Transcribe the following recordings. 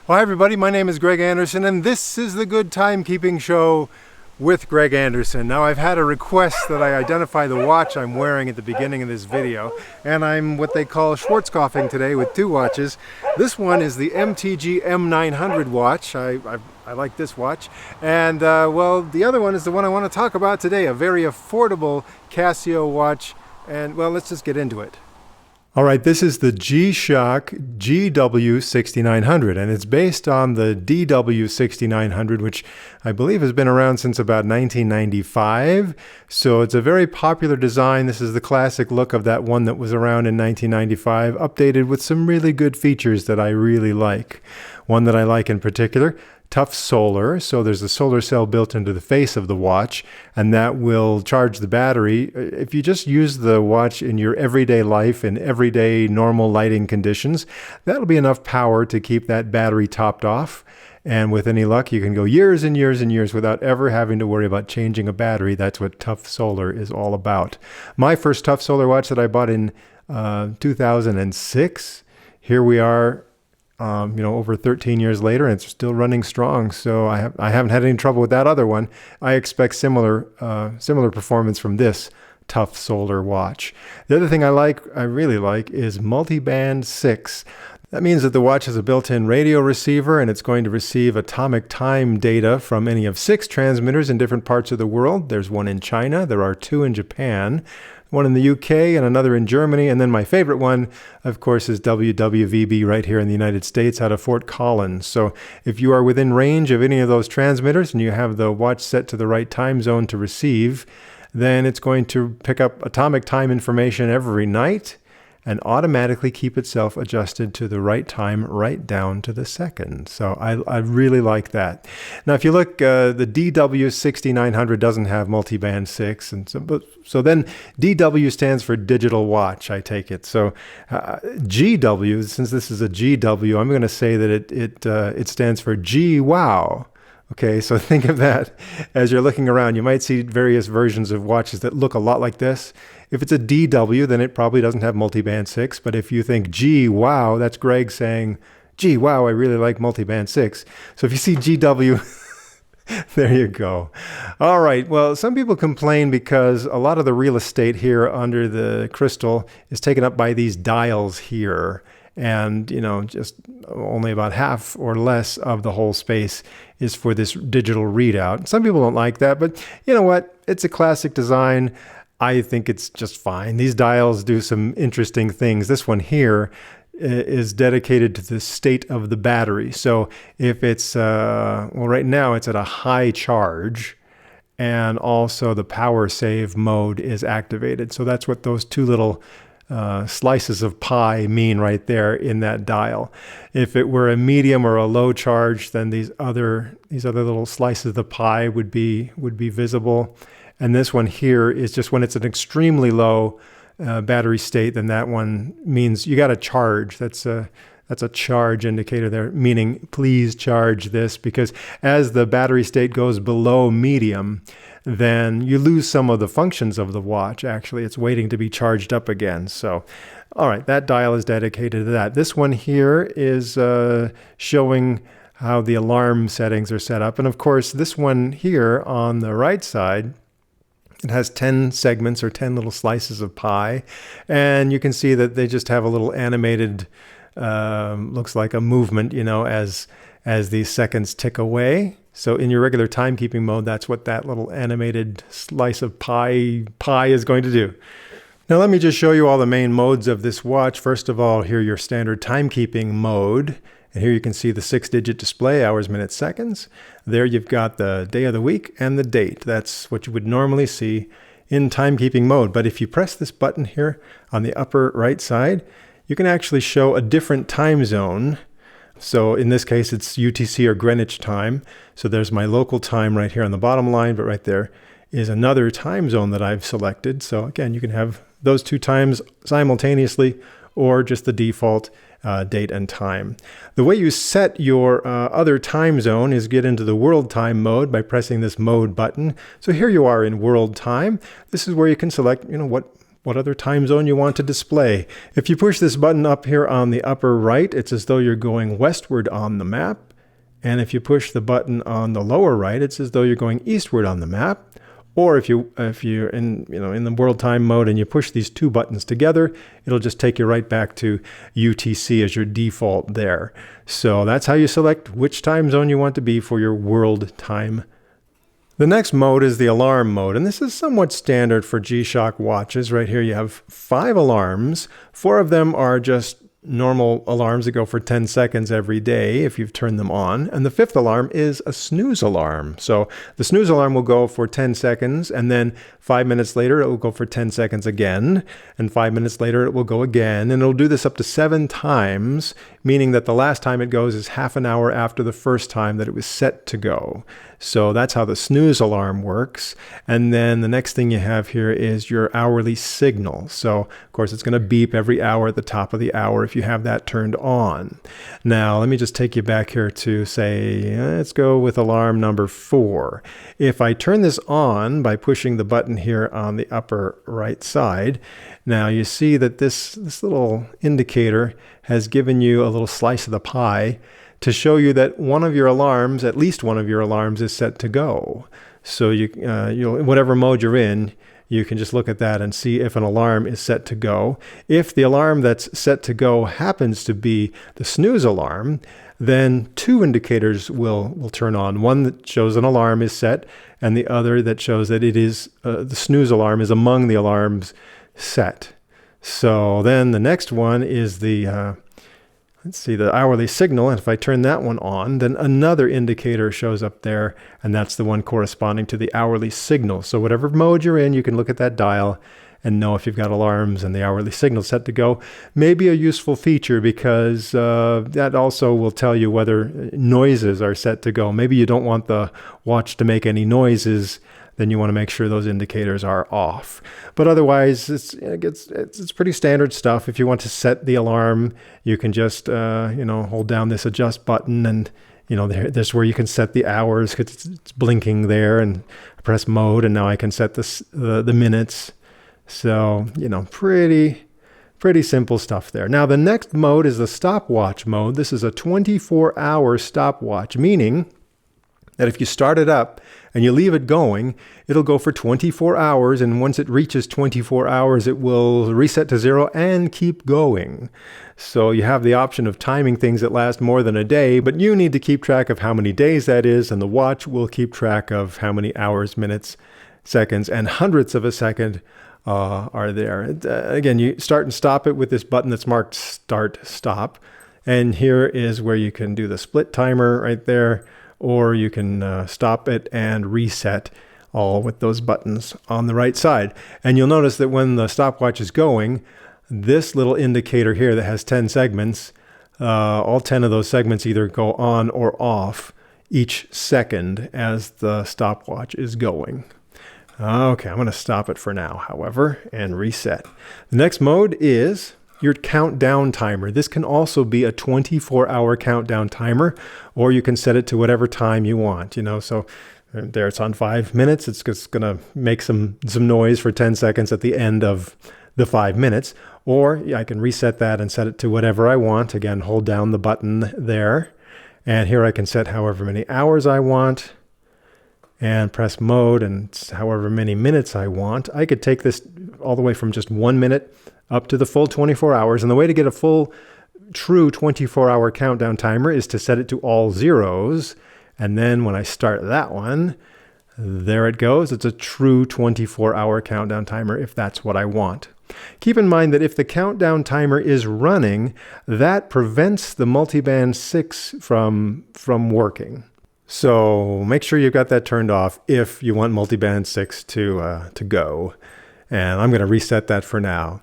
Well, hi everybody, my name is Greg Anderson and this is the Good Timekeeping Show with Greg Anderson. Now I've had a request that I identify the watch I'm wearing at the beginning of this video, and I'm what they call Schwarzkopfing today with two watches. This one is the MTG M900 watch. I like this watch. And well, the other one is the one I want to talk about today, a very affordable Casio watch. And well, let's just get into it. All right, this is the G-Shock GW6900, and it's based on the DW6900, which I believe has been around since about 1995. So it's a very popular design. This is the classic look of that one that was around in 1995, updated with some really good features that I really like. One that I like in particular, tough solar, so there's a solar cell built into the face of the watch, and that will charge the battery. If you just use the watch in your everyday life, in everyday normal lighting conditions, that'll be enough power to keep that battery topped off. And with any luck, you can go years and years and years without ever having to worry about changing a battery. That's what tough solar is all about. My first tough solar watch that I bought in 2006, here we are, over 13 years later, and it's still running strong. So I haven't had any trouble with that other one. I expect similar performance from this tough solar watch. The other thing I really like, is Multiband 6. That means that the watch has a built-in radio receiver, and it's going to receive atomic time data from any of 6 transmitters in different parts of the world. There's one in China, there are 2 in Japan, one in the UK, and another in Germany. And then my favorite one, of course, is WWVB right here in the United States out of Fort Collins. So if you are within range of any of those transmitters and you have the watch set to the right time zone to receive, then it's going to pick up atomic time information every night and automatically keep itself adjusted to the right time, right down to the second. So I really like that. Now, if you look, the DW6900 doesn't have Multiband 6, and so then DW stands for digital watch, I take it. So GW, since this is a GW, I'm going to say that it stands for G Wow. Okay, so think of that as you're looking around. You might see various versions of watches that look a lot like this. If it's a DW, then it probably doesn't have Multiband 6. But if you think, gee, wow, that's Greg saying, gee, wow, I really like Multiband 6. So if you see GW, there you go. All right, well, some people complain because a lot of the real estate here under the crystal is taken up by these dials here. And, just only about half or less of the whole space is for this digital readout. Some people don't like that, but you know what? It's a classic design. I think it's just fine. These dials do some interesting things. This one here is dedicated to the state of the battery. So if it's, right now it's at a high charge, and also the power save mode is activated. So that's what those two little slices of pie mean right there in that dial. If it were a medium or a low charge, then these other little slices of the pie would be visible. And this one here is just when it's an extremely low battery state, then that one means you got to charge. That's a charge indicator there, meaning please charge this, because as the battery state goes below medium, then you lose some of the functions of the watch. Actually, it's waiting to be charged up again. So, all right, that dial is dedicated to that. This one here is showing how the alarm settings are set up. And of course, this one here on the right side, it has 10 segments or 10 little slices of pie. And you can see that they just have a little animated, looks like a movement, as these seconds tick away. So in your regular timekeeping mode, that's what that little animated slice of pie is going to do. Now let me just show you all the main modes of this watch. First of all, here your standard timekeeping mode. And here you can see the 6-digit display, hours, minutes, seconds. There you've got the day of the week and the date. That's what you would normally see in timekeeping mode. But if you press this button here on the upper right side, you can actually show a different time zone. So in this case, it's UTC or Greenwich time. So there's my local time right here on the bottom line, but right there is another time zone that I've selected. So again, you can have those two times simultaneously or just the default date and time. The way you set your other time zone is get into the world time mode by pressing this mode button. So here you are in world time. This is where you can select, what what other time zone you want to display. If you push this button up here on the upper right, it's as though you're going westward on the map. And if you push the button on the lower right, it's as though you're going eastward on the map. Or if you're in the world time mode and you push these two buttons together, it'll just take you right back to UTC as your default there. So that's how you select which time zone you want to be for your world time. The next mode is the alarm mode, and this is somewhat standard for G-Shock watches. Right here you have 5 alarms. 4 of them are just normal alarms that go for 10 seconds every day if you've turned them on. And the 5th alarm is a snooze alarm. So the snooze alarm will go for 10 seconds, and then 5 minutes later it will go for 10 seconds again, and 5 minutes later it will go again, and it'll do this up to 7 times, meaning that the last time it goes is half an hour after the first time that it was set to go. So that's how the snooze alarm works. And then the next thing you have here is your hourly signal. So of course it's going to beep every hour at the top of the hour if you have that turned on. Now let me just take you back here to say, let's go with alarm number 4. If I turn this on by pushing the button here on the upper right side, now you see that this little indicator has given you a little slice of the pie to show you that one of your alarms, at least one of your alarms, is set to go. So whatever mode you're in, you can just look at that and see if an alarm is set to go. If the alarm that's set to go happens to be the snooze alarm, then 2 indicators will turn on. One that shows an alarm is set, and the other that shows that it is the snooze alarm is among the alarms set. So then the next one is the the hourly signal, and if I turn that one on, then another indicator shows up there, and that's the one corresponding to the hourly signal. So whatever mode you're in, you can look at that dial and know if you've got alarms and the hourly signal set to go. Maybe a useful feature, because that also will tell you whether noises are set to go. Maybe you don't want the watch to make any noises, then you want to make sure those indicators are off. But otherwise, it's pretty standard stuff. If you want to set the alarm, you can just hold down this adjust button, and there's where you can set the hours, because it's blinking there, and I press mode, and now I can set the minutes. So pretty simple stuff there. Now the next mode is the stopwatch mode. This is a 24-hour stopwatch, meaning that if you start it up and you leave it going, it'll go for 24 hours, and once it reaches 24 hours, it will reset to 0 and keep going. So you have the option of timing things that last more than a day, but you need to keep track of how many days that is, and the watch will keep track of how many hours, minutes, seconds, and hundredths of a second are there. Again, you start and stop it with this button that's marked Start Stop, and here is where you can do the split timer right there, or you can stop it and reset, all with those buttons on the right side. And you'll notice that when the stopwatch is going, this little indicator here that has 10 segments, all 10 of those segments either go on or off each second as the stopwatch is going. Okay, I'm going to stop it for now, however, and reset. The next mode is your countdown timer. This can also be a 24-hour countdown timer, or you can set it to whatever time you want. So there it's on 5 minutes. It's just going to make some noise for 10 seconds at the end of the 5 minutes. Or I can reset that and set it to whatever I want. Again, hold down the button there. And here I can set however many hours I want, and press mode, and however many minutes I want. I could take this all the way from just 1 minute up to the full 24 hours. And the way to get a full, true 24-hour countdown timer is to set it to all zeros. And then when I start that one, there it goes. It's a true 24-hour countdown timer if that's what I want. Keep in mind that if the countdown timer is running, that prevents the Multiband 6 from working. So make sure you've got that turned off if you want Multiband 6 to go. And I'm going to reset that for now.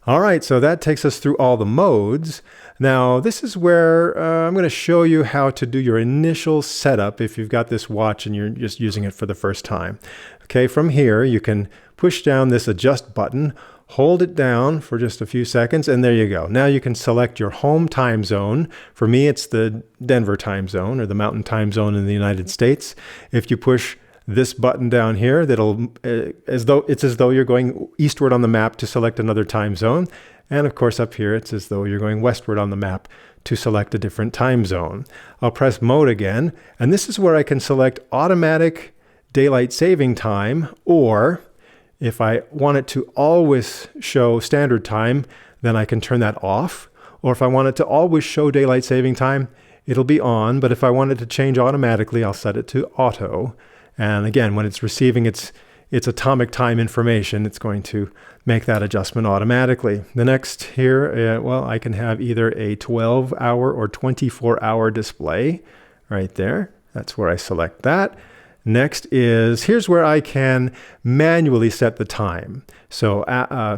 All right, so that takes us through all the modes. Now, this is where I'm going to show you how to do your initial setup if you've got this watch and you're just using it for the first time. Okay, from here, you can push down this adjust button, hold it down for just a few seconds, and there you go. Now you can select your home time zone. For me, it's the Denver time zone, or the Mountain time zone in the United States. If you push this button down here that'll, as though you're going eastward on the map to select another time zone. And of course up here, it's as though you're going westward on the map to select a different time zone. I'll press mode again, and this is where I can select automatic daylight saving time, or if I want it to always show standard time, then I can turn that off. Or if I want it to always show daylight saving time, it'll be on. But if I want it to change automatically, I'll set it to auto. And again, when it's receiving its atomic time information, it's going to make that adjustment automatically. The next here, well, I can have either a 12-hour or 24-hour display right there. That's where I select that. Next is, here's where I can manually set the time. So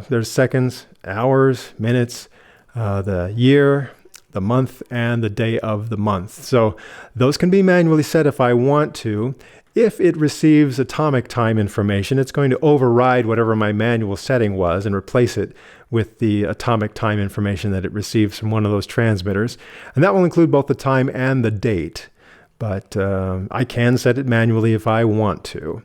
there's seconds, hours, minutes, the year, the month, and the day of the month. So those can be manually set if I want to. If it receives atomic time information, it's going to override whatever my manual setting was and replace it with the atomic time information that it receives from one of those transmitters. And that will include both the time and the date. But I can set it manually if I want to.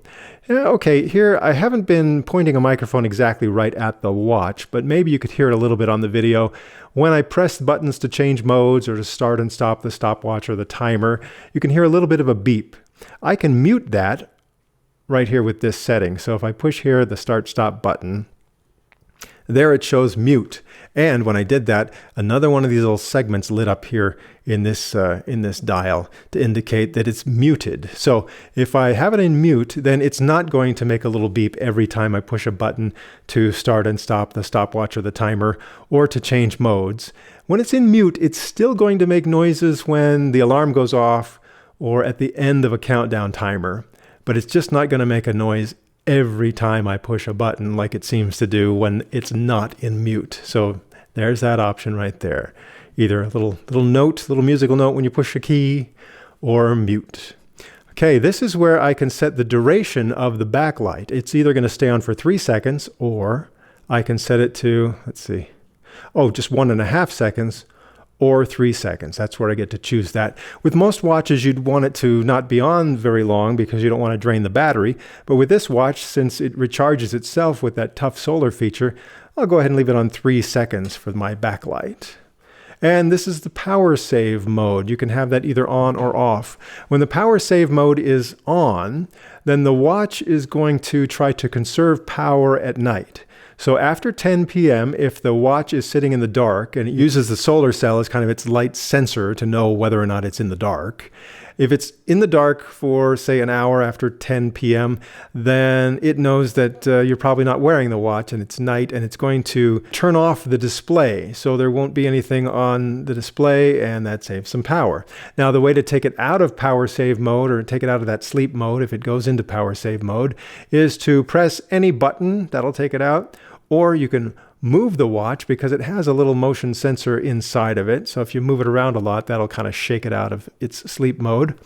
Okay, here I haven't been pointing a microphone exactly right at the watch, but maybe you could hear it a little bit on the video. When I press buttons to change modes or to start and stop the stopwatch or the timer, you can hear a little bit of a beep. I can mute that right here with this setting. So if I push here the start-stop button, there it shows mute. And when I did that, another one of these little segments lit up here in this dial to indicate that it's muted. So if I have it in mute, then it's not going to make a little beep every time I push a button to start and stop the stopwatch or the timer or to change modes. When it's in mute, it's still going to make noises when the alarm goes off or at the end of a countdown timer, but it's just not going to make a noise every time I push a button like it seems to do when it's not in mute. So there's that option right there. Either a little musical note when you push a key, or mute. Okay, this is where I can set the duration of the backlight. It's either going to stay on for 3 seconds, or I can set it to, let's see, just 1.5 seconds, or 3 seconds. That's where I get to choose that. With most watches, you'd want it to not be on very long because you don't want to drain the battery. But with this watch, since it recharges itself with that tough solar feature, I'll go ahead and leave it on 3 seconds for my backlight. And this is the power save mode. You can have that either on or off. When the power save mode is on, then the watch is going to try to conserve power at night. So after 10 p.m., if the watch is sitting in the dark, and it uses the solar cell as kind of its light sensor to know whether or not it's in the dark, if it's in the dark for, say, an hour after 10 p.m., then it knows that you're probably not wearing the watch and it's night, and it's going to turn off the display. So there won't be anything on the display, and that saves some power. Now, the way to take it out of power save mode, or take it out of that sleep mode if it goes into power save mode, is to press any button. That'll take it out. Or you can move the watch because it has a little motion sensor inside of it. So if you move it around a lot, that'll kind of shake it out of its sleep mode.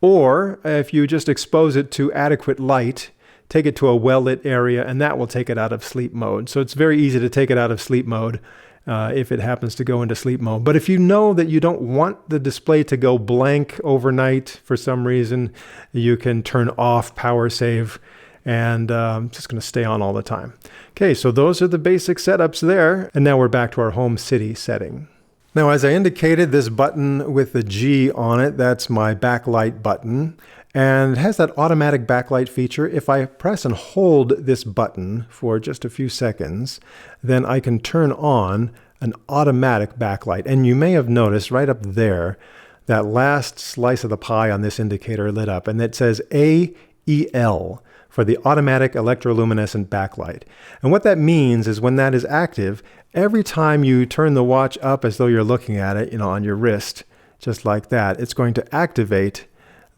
Or if you just expose it to adequate light, take it to a well-lit area, and that will take it out of sleep mode. So it's very easy to take it out of sleep mode if it happens to go into sleep mode. But if you know that you don't want the display to go blank overnight for some reason, you can turn off power save, and just going to stay on all the time. Okay, so those are the basic setups there. And now we're back to our home city setting. Now, as I indicated, this button with the G on it, that's my backlight button. And it has that automatic backlight feature. If I press and hold this button for just a few seconds, then I can turn on an automatic backlight. And you may have noticed right up there, that last slice of the pie on this indicator lit up, and it says AEL. For the automatic electroluminescent backlight. And what that means is when that is active, every time you turn the watch up as though you're looking at it, on your wrist, just like that, it's going to activate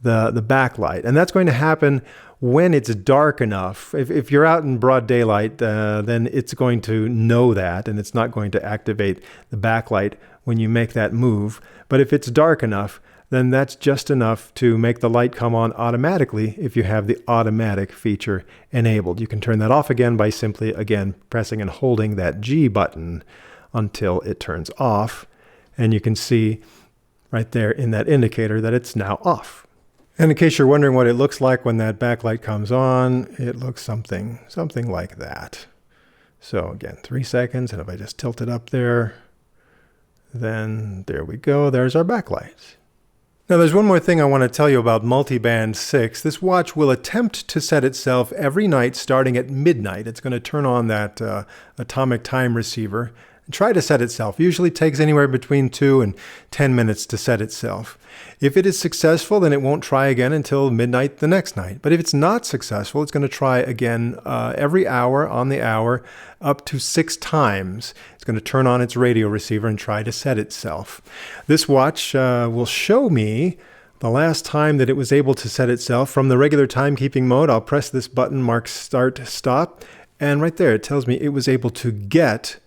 the backlight. And that's going to happen when it's dark enough. If you're out in broad daylight, then it's going to know that, and it's not going to activate the backlight when you make that move. But if it's dark enough, then that's just enough to make the light come on automatically if you have the automatic feature enabled. You can turn that off again by simply, again, pressing and holding that G button until it turns off. And you can see right there in that indicator that it's now off. And in case you're wondering what it looks like when that backlight comes on, it looks something like that. So again, 3 seconds, and if I just tilt it up there, then there we go, there's our backlight. Now there's one more thing I want to tell you about Multiband 6. This watch will attempt to set itself every night starting at midnight. It's going to turn on that atomic time receiver and try to set itself. It usually takes anywhere between 2 and 10 minutes to set itself. If it is successful, then it won't try again until midnight the next night. But if it's not successful, it's going to try again every hour on the hour up to 6 times. It's going to turn on its radio receiver and try to set itself. This watch will show me the last time that it was able to set itself. From the regular timekeeping mode, I'll press this button marked Start Stop, and right there it tells me it was able to get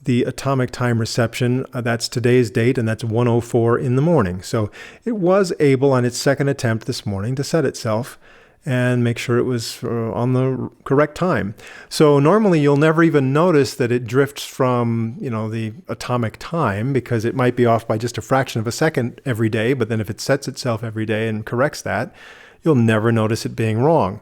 the atomic time reception. That's today's date, and that's 1:04 in the morning. So it was able on its second attempt this morning to set itself and make sure it was on the correct time. So normally you'll never even notice that it drifts from, the atomic time, because it might be off by just a fraction of a second every day, but then if it sets itself every day and corrects that, you'll never notice it being wrong.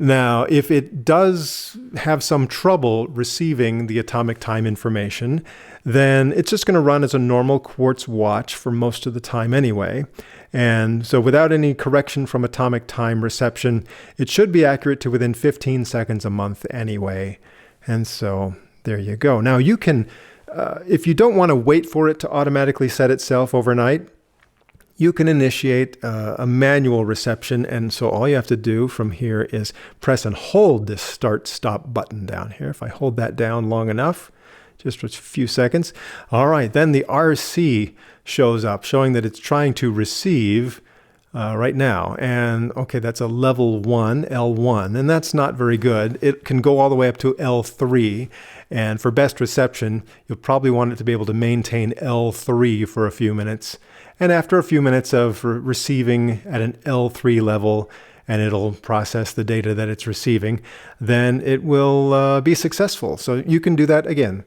Now, if it does have some trouble receiving the atomic time information, then it's just going to run as a normal quartz watch for most of the time anyway. And so without any correction from atomic time reception, it should be accurate to within 15 seconds a month anyway. And so there you go. Now you can, if you don't want to wait for it to automatically set itself overnight, you can initiate a manual reception, and so all you have to do from here is press and hold this Start-Stop button down here. If I hold that down long enough, just for a few seconds, all right, then the RC shows up, showing that it's trying to receive right now. And okay, that's a level 1, L1, and that's not very good. It can go all the way up to L3, and for best reception, you'll probably want it to be able to maintain L3 for a few minutes. And after a few minutes of receiving at an L3 level, and it'll process the data that it's receiving, then it will be successful. So you can do that again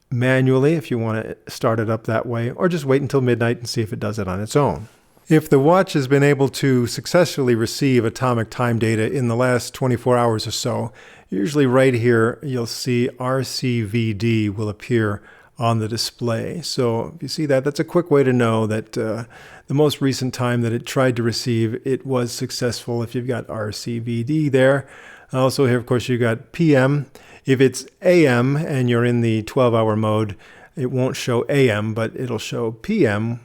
manually if you want to start it up that way, or just wait until midnight and see if it does it on its own. If the watch has been able to successfully receive atomic time data in the last 24 hours or so, usually right here you'll see RCVD will appear on the display. So if you see that, that's a quick way to know that the most recent time that it tried to receive, it was successful if you've got RCVD there. Also here, of course, you've got PM. If it's AM and you're in the 12-hour mode, it won't show AM, but it'll show PM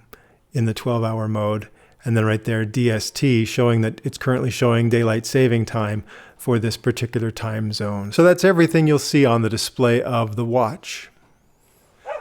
in the 12-hour mode. And then right there, DST, showing that it's currently showing daylight saving time for this particular time zone. So that's everything you'll see on the display of the watch.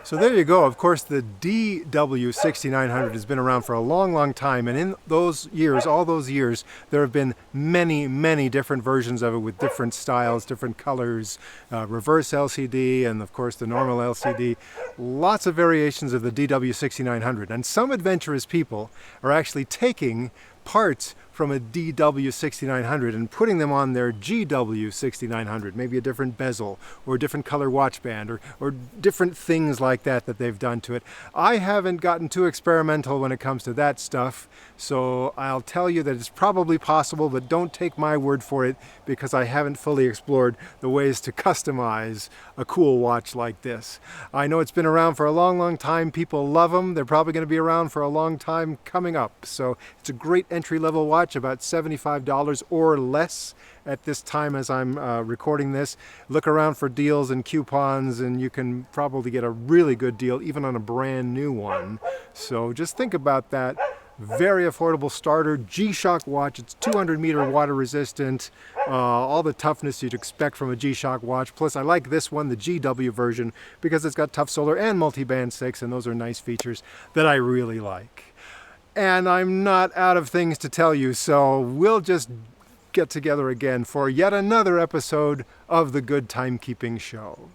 So there you go. Of course, the GW6900 has been around for a long, long time. And in those years, all those years, there have been many, many different versions of it with different styles, different colors, reverse LCD, and of course the normal LCD. Lots of variations of the GW6900. And some adventurous people are actually taking parts from a GW6900 and putting them on their GW6900, maybe a different bezel or a different color watch band or different things like that they've done to it. I haven't gotten too experimental when it comes to that stuff, so I'll tell you that it's probably possible, but don't take my word for it, because I haven't fully explored the ways to customize a cool watch like this. I know it's been around for a long, long time. People love them. They're probably going to be around for a long time coming up. So it's a great entry-level watch, about $75 or less at this time as I'm recording this. Look around for deals and coupons, and you can probably get a really good deal even on a brand new one. So just think about that. Very affordable starter G-Shock watch. It's 200-meter water resistant, all the toughness you'd expect from a G-Shock watch. Plus I like this one, the GW version, because it's got tough solar and multiband 6, and those are nice features that I really like. And I'm not out of things to tell you, so we'll just get together again for yet another episode of the Good Timekeeping Show.